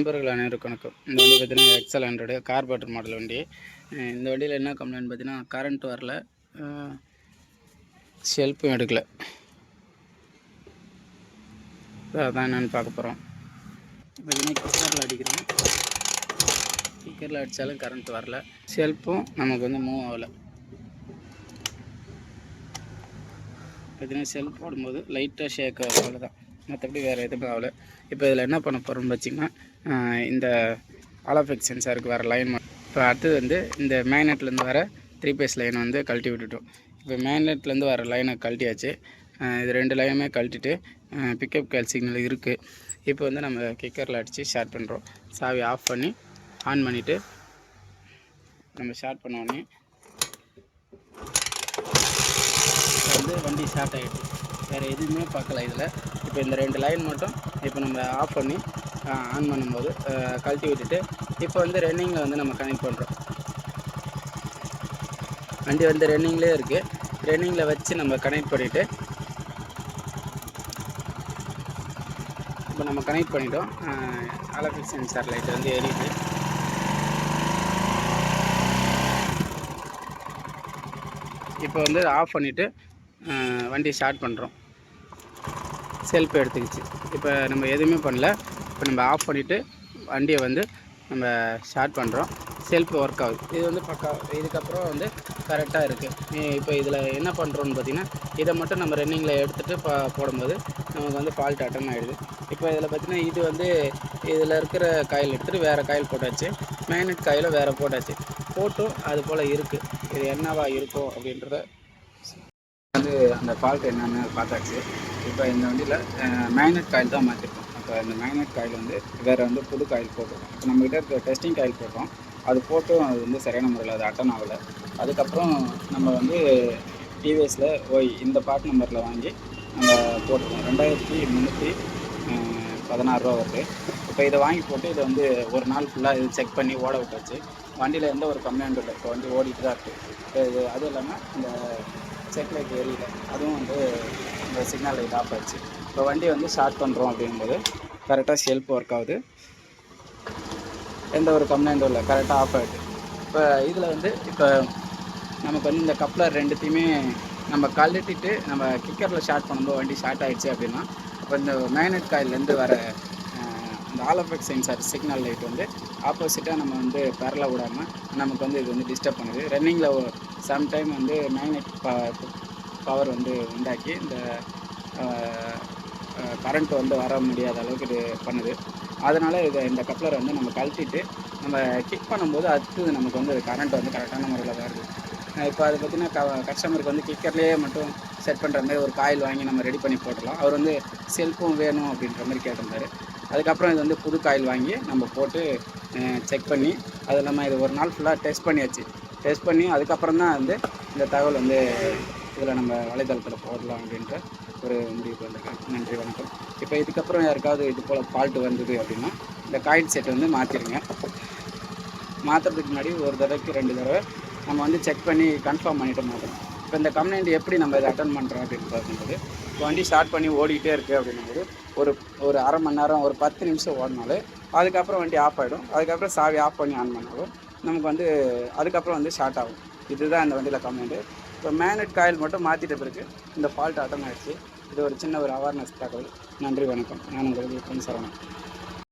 நண்பர்கள் அனைவருக்கும் வணக்கம். இந்த வண்டி பார்த்தீங்கன்னா எக்ஸல் 100 கார்பரேட்டர் மாடல் வண்டி. இந்த வண்டியில் என்ன கம்ப்ளைண்ட் பார்த்தீங்கன்னா கரண்ட் வரல, ஷெல்ஃபும் எடுக்கல. அதான் என்னென்னு பார்க்க போகிறோம். பார்த்தீங்கன்னா கிக்கரில் அடிக்கிறோம். கிக்கரில் அடித்தாலும் கரண்ட் வரல, ஷெல்ஃபும் நமக்கு வந்து மூவ் ஆகலை. பார்த்தீங்கன்னா ஷெல்ஃப் போடும்போது லைட்டாக ஷேக் ஆகும், அவ்வளோதான். மற்றபடி வேறு எதுவுமே ஆகலை. இப்போ இதில் என்ன பண்ண போகிறோம்னு வச்சிங்கன்னா, இந்த ஆலோஃபெக்ஸ் சென்சாருக்கு வர லைன் இப்போ அடுத்தது வந்து இந்த மேக்னெட்லேருந்து வர 3 பேஸ் லைனை வந்து கழட்டி விட்டுட்டோம். இப்போ மேக்னெட்லேருந்து வர லைனை கழட்டியாச்சு. இது 2 லைனுமே கழட்டிட்டு பிக்கப் கேல் சிக்னல் இருக்குது. இப்போ வந்து நம்ம கிக்கரில் அடித்து ஸ்டார்ட் பண்ணுறோம். சாவி ஆஃப் பண்ணி ஆன் பண்ணிவிட்டு நம்ம ஸ்டார்ட் பண்ணோடனே வந்து வண்டி ஸ்டார்ட் ஆகிடுச்சு. வேறு எதுவுமே பார்க்கல இதில். இப்போ இந்த 2 லைன் மட்டும் இப்போ நம்ம ஆஃப் பண்ணி ஆன் பண்ணும்போது கழட்டி விட்டுட்டு இப்போ வந்து ரன்னிங்கில் வந்து நம்ம கனெக்ட் பண்ணுறோம். வண்டி வந்து ரன்னிங்லேயே இருக்குது. ரன்னிங்கில் வச்சு நம்ம கனெக்ட் பண்ணிவிட்டு இப்போ நம்ம கனெக்ட் பண்ணிட்டோம். ஆலோஃபெக்ஸ் சென்சார் லைட் வந்து எரியுது. இப்போ வந்து ஆஃப் பண்ணிவிட்டு வண்டி ஸ்டார்ட் பண்ணுறோம். செல்ஃப் எடுத்துக்கிச்சு. இப்போ நம்ம எதுவுமே பண்ணல. இப்போ நம்ம ஆஃப் பண்ணிவிட்டு வண்டியை வந்து நம்ம ஸ்டார்ட் பண்ணுறோம். செல்ஃப் ஒர்க் ஆகுது. இது வந்து இதுக்கப்புறம் வந்து கரெக்டாக இருக்குது. இப்போ இதில் என்ன பண்ணுறோன்னு பார்த்திங்கன்னா, இதை மட்டும் நம்ம ரன்னிங்கில் எடுத்துகிட்டு போடும்போது நமக்கு வந்து ஃபால்ட் அட்டன் ஆகிடுது. இப்போ இதில் பார்த்திங்கன்னா இது வந்து இதில் இருக்கிற காயில் எடுத்துகிட்டு வேறு காயில் போட்டாச்சு. மேக்னெட் காயிலும் வேறு போட்டாச்சு. போட்டும் அது போல் இருக்குது. இது என்னவா இருக்கும் அப்படின்றத வந்து அந்த ஃபால்ட் என்னென்னு பார்த்தாச்சு. இப்போ இந்த வண்டியில் மேக்னெட் காயில் தான் மாற்றிருக்கோம். இப்போ இந்த மேக்னெட் காயில் வந்து வேறு வந்து புது காயில் போட்டோம். இப்போ நம்மகிட்ட இருக்க டெஸ்டிங் காயில் போட்டோம். அது போட்டும் அது வந்து சரியான முறையில் அது அட்டன் ஆகலை. அதுக்கப்புறம் நம்ம வந்து டிவிஎஸில் இந்த பார்ட் நம்பரில் வாங்கி நம்ம போட்டுருக்கோம். 2316 ரூபா வருது. இப்போ இதை வாங்கி போட்டு இதை வந்து ஒரு நாள் ஃபுல்லாக இது செக் பண்ணி ஓட விட்டாச்சு. வண்டியில் எந்த ஒரு கம்ப்ளைண்ட்டும் இல்லை. இப்போ வண்டி ஓடிட்டு தான் இருக்குது. இப்போ இது அதுவும் இல்லாமல் இந்த செக் லைட் எரியல, அதுவும் வந்து இந்த சிக்னல் லைட் ஆஃப் ஆச்சு. இப்போ வண்டி வந்து ஸ்டார்ட் பண்ணுறோம் அப்படிங்கும்போது கரெக்டாக ஷெல்ஃப் ஒர்க் ஆகுது. எந்த ஒரு கம்ப்ளைண்ட்டும் இல்லை, கரெக்டாக ஆஃப் ஆகிடுது. இப்போ இதில் வந்து இப்போ நமக்கு வந்து இந்த கப்ளர் ரெண்டுத்தையுமே நம்ம கழட்டிட்டு நம்ம கிக்கரில் ஸ்டார்ட் பண்ணும்போது வண்டி ஸ்டார்ட் ஆகிடுச்சு அப்படின்னா, இப்போ இந்த மேக்னெட் காயிலேருந்து வர அந்த ஆலோஃபெக்ஸ் சென்சார் சிக்னல் லைட் வந்து ஆப்போசிட்டாக நம்ம வந்து பேரலாக விடாமல் நமக்கு வந்து இது வந்து டிஸ்டர்ப் பண்ணுது. ரன்னிங்கில் சம்டைம் வந்து மேக்னெட் பவர் வந்து உண்டாக்கி இந்த கரண்ட் வந்து வர முடியாத அளவுக்கு இது பண்ணுது. அதனால் இந்த கப்ளரை வந்து நம்ம கழட்டிட்டு நம்ம கிக் பண்ணும்போது அடுத்தது நமக்கு வந்து கரண்ட் வந்து கரெக்டான முறையில் வருது. இப்போ அதை பார்த்திங்கன்னா கஸ்டமருக்கு வந்து கிக்கர்லேயே மட்டும் செட் பண்ணுற மாதிரி ஒரு காயில் வாங்கி நம்ம ரெடி பண்ணி போட்டுடலாம். அவர் வந்து செல்ஃபும் வேணும் அப்படின்ற மாதிரி கேட்டிருந்தார். அதுக்கப்புறம் இது வந்து புது காயில் வாங்கி நம்ம போட்டு செக் பண்ணி அது இல்லாமல் இது ஒரு நாள் ஃபுல்லாக டெஸ்ட் பண்ணியாச்சு. டெஸ்ட் பண்ணி அதுக்கப்புறம் தான் வந்து இந்த தகவல் வந்து இதில் நம்ம வலைத்தளத்தில் போடலாம் அப்படின்ற ஒரு முடிவுக்கு வந்திருக்கேன். நன்றி, வணக்கம். இப்போ இதுக்கப்புறம் யாருக்காவது இது போல் ஃபால்ட்டு வந்தது அப்படின்னா இந்த காயில் செட் வந்து மாற்றிடுங்க. மாற்றுறதுக்கு முன்னாடி ஒரு தடவைக்கு 2 தடவை நம்ம வந்து செக் பண்ணி கன்ஃபார்ம் பண்ணிவிட்டு மாற்றணும். இப்போ இந்த கம்ப்ளைண்ட் எப்படி நம்ம இதை அட்டன் பண்ணுறோம் அப்படின்னு பார்க்கும்போது, இப்போ வண்டி ஸ்டார்ட் பண்ணி ஓடிக்கிட்டே இருக்குது அப்படிங்கும்போது ஒரு அரை மணி நேரம், ஒரு 10 நிமிஷம் ஓடினாலே அதுக்கப்புறம் வண்டி ஆஃப் ஆகிடும். அதுக்கப்புறம் சாவி ஆஃப் பண்ணி ஆன் பண்ணாலும் நமக்கு வந்து அதுக்கப்புறம் வந்து ஸ்டார்ட் ஆகும். இதுதான் இந்த வண்டியில் கம்ப்ளைண்ட்டு. இப்போ மேக்னெட் காயில் மட்டும் மாற்றிட்ட பிறகு இந்த ஃபால்ட் அட்டன் ஆகிடுச்சு. இது ஒரு சின்ன ஒரு அவேர்னஸ் தகவல். நன்றி, வணக்கம். நான் உங்களுக்கு சரவணன்.